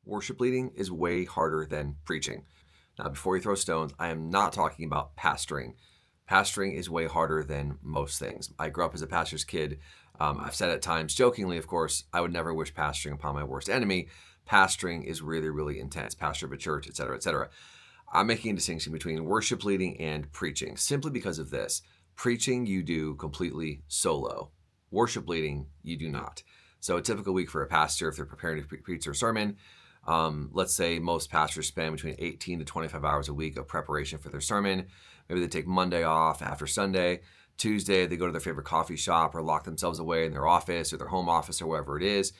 Worship leading is way harder than preaching. Now, before you throw stones, I am not talking about pastoring. Pastoring is way harder than most things. I grew up as a pastor's kid. I've said at times, jokingly, of course, I would never wish pastoring upon my worst enemy. Pastoring is really, really intense. Pastor of a church, et cetera, et cetera. I'm making a distinction between worship leading and preaching simply because of this. Preaching, you do completely solo. Worship leading, you do not. So a typical week for a pastor, if they're preparing to preach their sermon, let's say most pastors spend between 18 to 25 hours a week of preparation for their sermon. Maybe they take Monday off after Sunday. Tuesday, they go to their favorite coffee shop or lock themselves away in their office or their home office or wherever it is.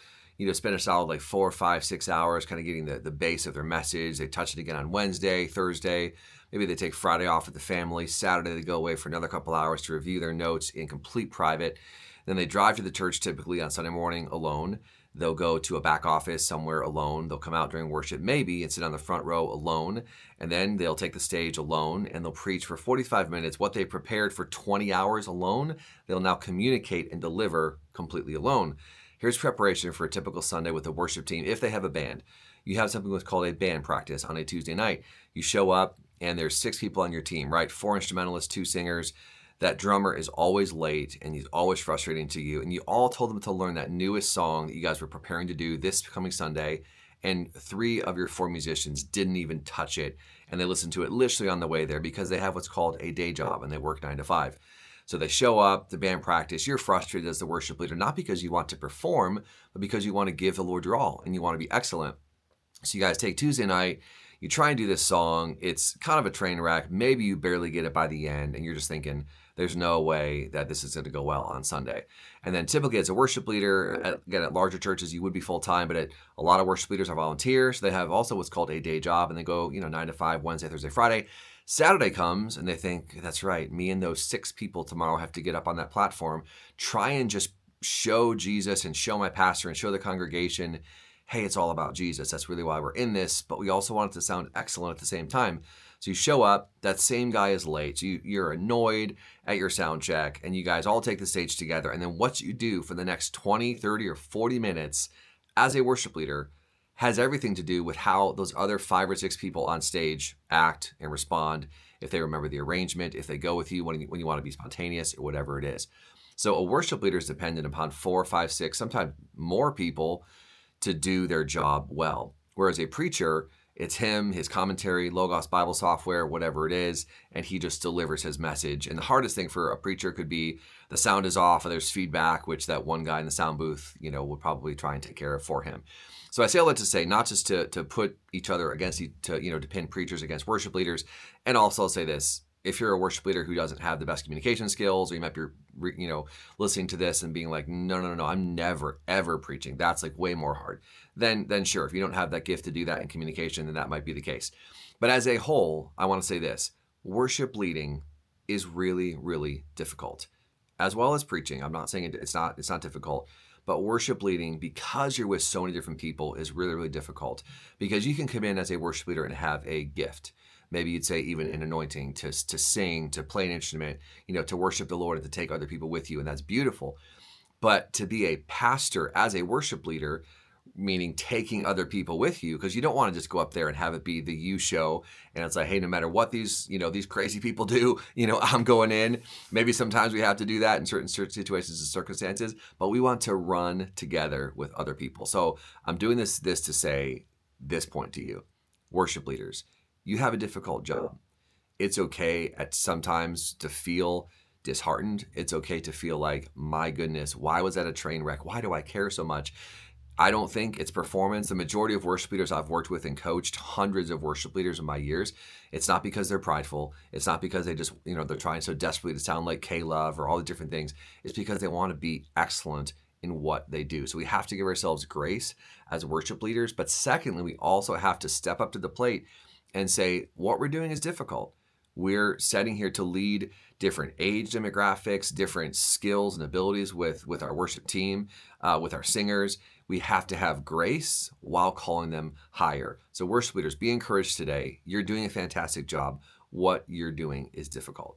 Spend a solid like 4, 5, 6 hours kind of getting the base of their message. They touch it again on Wednesday, Thursday. Maybe they take Friday off with the family. Saturday, they go away for another couple hours to review their notes in complete private. Then they drive to the church typically on Sunday morning alone. They'll go to a back office somewhere alone. They'll come out during worship maybe and sit on the front row alone. And then they'll take the stage alone and they'll preach for 45 minutes. What they prepared for 20 hours alone, they'll now communicate and deliver completely alone. Here's preparation for a typical Sunday with a worship team. If they have a band, you have something what's called a band practice on a Tuesday night. You show up and there's 6 people on your team, right? 4 instrumentalists, 2 singers. That drummer is always late and he's always frustrating to you. And you all told them to learn that newest song that you guys were preparing to do this coming Sunday. And 3 of your 4 musicians didn't even touch it. And they listened to it literally on the way there because they have what's called a day job and they work 9 to 5. So they show up, the band practice, you're frustrated as the worship leader, not because you want to perform, but because you want to give the Lord your all and you want to be excellent. So you guys take Tuesday night, you try and do this song. It's kind of a train wreck. Maybe you barely get it by the end and you're just thinking, there's no way that this is going to go well on Sunday. And then typically as a worship leader, again, at larger churches, you would be full-time, but a lot of worship leaders are volunteers. So they have also what's called a day job and they go, 9 to 5, Wednesday, Thursday, Friday. Saturday comes and they think, that's right, me and those 6 people tomorrow have to get up on that platform, try and just show Jesus and show my pastor and show the congregation, hey, it's all about Jesus. That's really why we're in this, but we also want it to sound excellent at the same time. So you show up, that same guy is late. So you're annoyed at your sound check and you guys all take the stage together. And then what you do for the next 20, 30, or 40 minutes as a worship leader has everything to do with how those other 5 or 6 people on stage act and respond, if they remember the arrangement, if they go with you when you want to be spontaneous or whatever it is. So a worship leader is dependent upon 4, 5, 6, sometimes more people to do their job well. Whereas a preacher, it's him, his commentary, Logos Bible software, whatever it is, and he just delivers his message. And the hardest thing for a preacher could be the sound is off and there's feedback, which that one guy in the sound booth, would probably try and take care of for him. So I say all that to say, not just to put each other against, to pin preachers against worship leaders. And also I'll say this, if you're a worship leader who doesn't have the best communication skills, or you might be, listening to this and being like, no, I'm never, ever preaching. That's like way more hard. Then sure, if you don't have that gift to do that in communication, then that might be the case. But as a whole, I want to say this, worship leading is really, really difficult, as well as preaching. I'm not saying it's not difficult, but worship leading, because you're with so many different people, is really, really difficult, because you can come in as a worship leader and have a gift. Maybe you'd say even an anointing to sing, to play an instrument, to worship the Lord and to take other people with you. And that's beautiful. But to be a pastor as a worship leader, meaning taking other people with you, because you don't want to just go up there and have it be the you show. And it's like, hey, no matter what these crazy people do, I'm going in. Maybe sometimes we have to do that in certain situations and circumstances, but we want to run together with other people. So I'm doing this to say this point to you, worship leaders. You have a difficult job. It's okay at sometimes to feel disheartened. It's okay to feel like, my goodness, why was that a train wreck? Why do I care so much? I don't think it's performance. The majority of worship leaders I've worked with and coached, hundreds of worship leaders in my years, it's not because they're prideful. It's not because they just, they're trying so desperately to sound like K-Love or all the different things. It's because they want to be excellent in what they do. So we have to give ourselves grace as worship leaders. But secondly, we also have to step up to the plate and say, what we're doing is difficult. We're setting here to lead different age demographics, different skills and abilities with our worship team, with our singers. We have to have grace while calling them higher. So worship leaders, be encouraged today. You're doing a fantastic job. What you're doing is difficult.